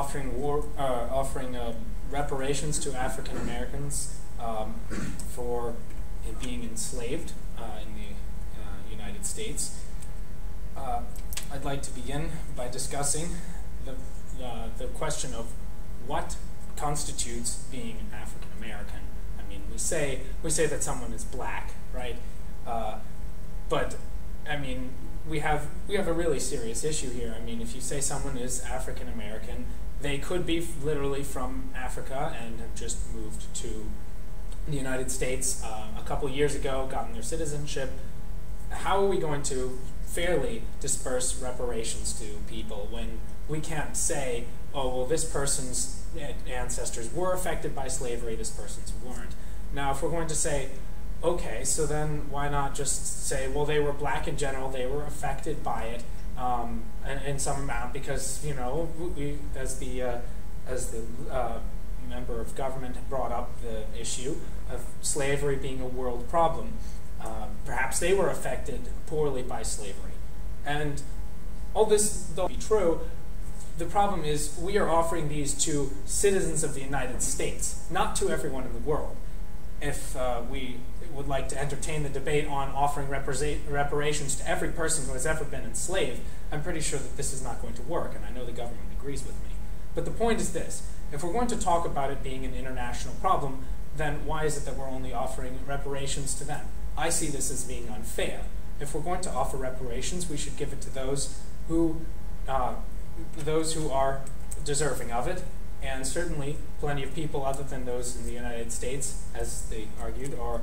offering reparations to African Americans for being enslaved in the United States. I'd like to begin by discussing the question of what constitutes being African American. I mean, we say that someone is black, right? But I mean, we have a really serious issue here. I mean, if you say someone is African American, they could be literally from Africa and have just moved to the United States a couple years ago, gotten their citizenship. How are we going to fairly disperse reparations to people when we can't say, oh, well, this person's ancestors were affected by slavery, this person's weren't? Now, if we're going to say, okay, so then why not just say, well, they were black in general, they were affected by it in some amount because, you know, we, as the member of government brought up the issue of slavery being a world problem. Perhaps they were affected poorly by slavery. And all this, though be true, the problem is we are offering these to citizens of the United States, not to everyone in the world. If we would like to entertain the debate on offering reparations to every person who has ever been enslaved, I'm pretty sure that this is not going to work, and I know the government agrees with me. But the point is this: if we're going to talk about it being an international problem, then why is it that we're only offering reparations to them? I see this as being unfair. If we're going to offer reparations, we should give it to those who are deserving of it, and certainly plenty of people other than those in the United States, as they argued, are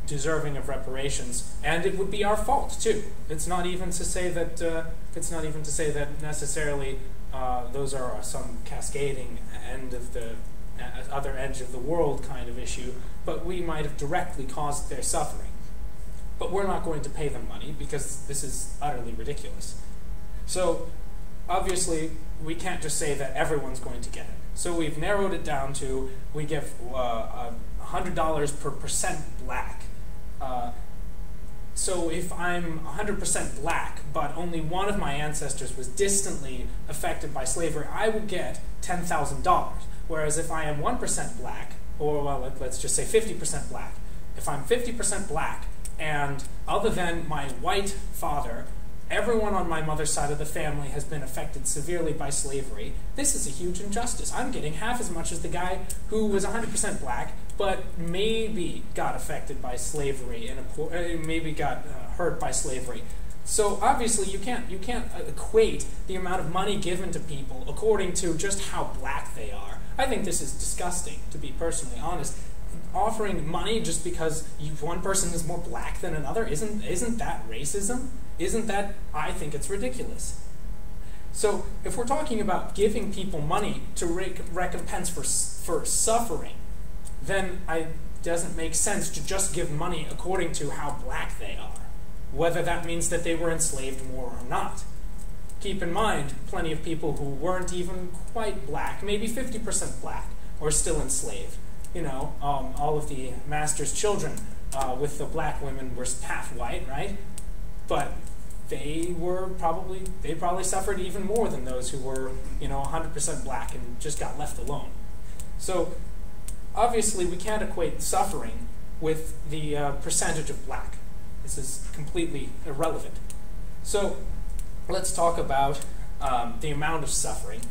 deserving of reparations, and it would be our fault too. It's not even to say that necessarily those are some cascading end of the other edge of the world kind of issue, but we might have directly caused their suffering. But we're not going to pay them money because this is utterly ridiculous. So obviously we can't just say that everyone's going to get it. So we've narrowed it down to we give $100 per percent black. So if I'm 100% black, but only one of my ancestors was distantly affected by slavery, I will get $10,000. Whereas if I am 1% black, or well, let's just say 50% black, if I'm 50% black, and other than my white father, everyone on my mother's side of the family has been affected severely by slavery, this is a huge injustice. I'm getting half as much as the guy who was 100% black, but maybe got affected by slavery and maybe got hurt by slavery. So obviously you can't equate the amount of money given to people according to just how black they are. I think this is disgusting, to be personally honest. Offering money just because one person is more black than another, isn't that racism? Isn't that, I think it's ridiculous. So if we're talking about giving people money to recompense for suffering, then it doesn't make sense to just give money according to how black they are, whether that means that they were enslaved more or not. Keep in mind, plenty of people who weren't even quite black, maybe 50% black, are still enslaved. You know, all of the master's children with the black women were half white, right? But they probably suffered even more than those who were, you know, 100% black and just got left alone. So obviously we can't equate suffering with the percentage of black. This is completely irrelevant. So let's talk about the amount of suffering.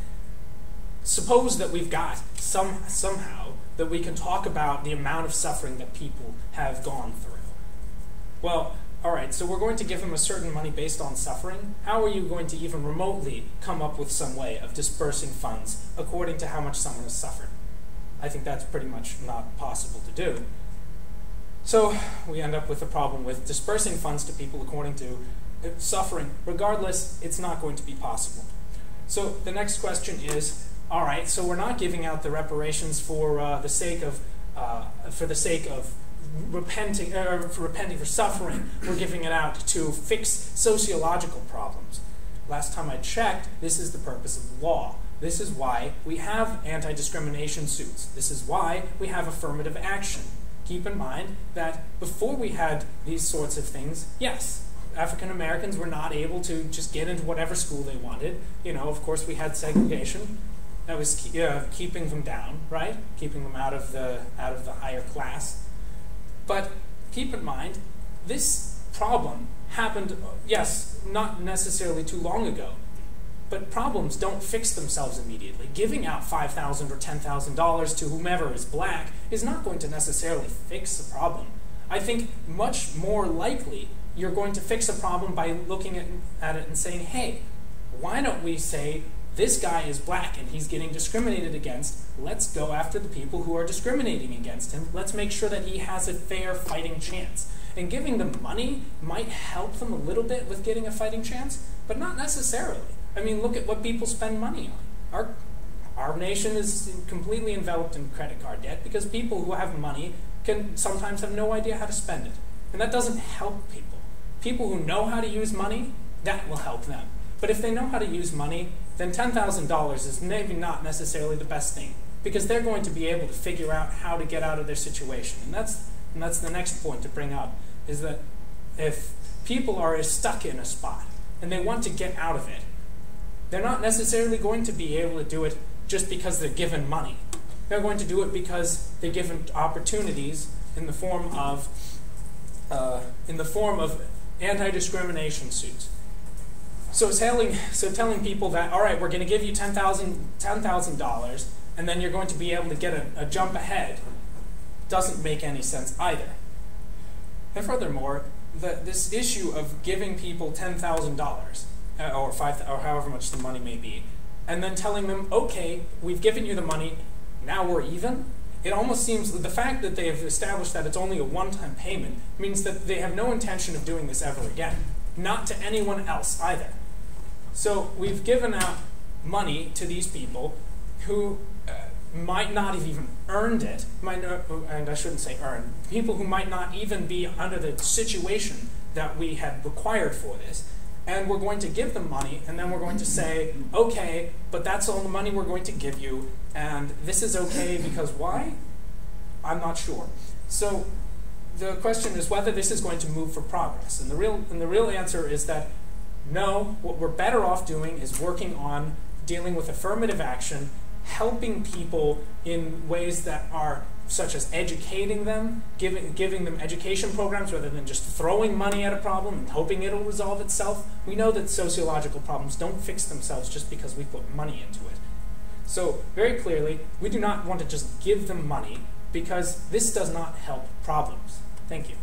Suppose that we've got somehow that we can talk about the amount of suffering that people have gone through. Well, all right, so we're going to give them a certain money based on suffering. How are you going to even remotely come up with some way of dispersing funds according to how much someone has suffered? I think that's pretty much not possible to do. So we end up with a problem with dispersing funds to people according to suffering. Regardless, it's not going to be possible. So the next question is, all right, so we're not giving out the reparations for the sake of repenting for suffering. We're giving it out to fix sociological problems. Last time I checked, this is the purpose of the law. This is why we have anti-discrimination suits. This is why we have affirmative action. Keep in mind that before we had these sorts of things, yes, African Americans were not able to just get into whatever school they wanted. You know, of course we had segregation. that was keeping them down, right? Keeping them out of the higher class. But keep in mind, this problem happened, yes, not necessarily too long ago, but problems don't fix themselves immediately. Giving out $5,000 or $10,000 to whomever is black is not going to necessarily fix the problem. I think much more likely you're going to fix a problem by looking at it and saying, hey, why don't we say this guy is black and he's getting discriminated against. Let's go after the people who are discriminating against him. Let's make sure that he has a fair fighting chance. And giving them money might help them a little bit with getting a fighting chance, but not necessarily. I mean, look at what people spend money on. Our nation is completely enveloped in credit card debt because people who have money can sometimes have no idea how to spend it. And that doesn't help people. People who know how to use money, that will help them. But if they know how to use money, then $10,000 is maybe not necessarily the best thing, because they're going to be able to figure out how to get out of their situation. And that's the next point to bring up, is that if people are stuck in a spot and they want to get out of it, they're not necessarily going to be able to do it just because they're given money. They're going to do it because they're given opportunities in the form of anti-discrimination suits. So telling people that, all right, we're going to give you $10,000, and then you're going to be able to get a jump ahead, doesn't make any sense either. And furthermore, this issue of giving people $10,000 or however much the money may be, and then telling them, okay, we've given you the money, now we're even. It almost seems that the fact that they have established that it's only a one-time payment means that they have no intention of doing this ever again. Not to anyone else either. So we've given out money to these people who might not have even earned it, and I shouldn't say earned, people who might not even be under the situation that we had required for this, and we're going to give them money, and then we're going to say, okay, but that's all the money we're going to give you, and this is okay because why? I'm not sure. So the question is whether this is going to move for progress, and the real answer is that no. What we're better off doing is working on dealing with affirmative action, helping people in ways that are such as educating them, giving them education programs rather than just throwing money at a problem and hoping it'll resolve itself. We know that sociological problems don't fix themselves just because we put money into it. So very clearly, we do not want to just give them money because this does not help problems. Thank you.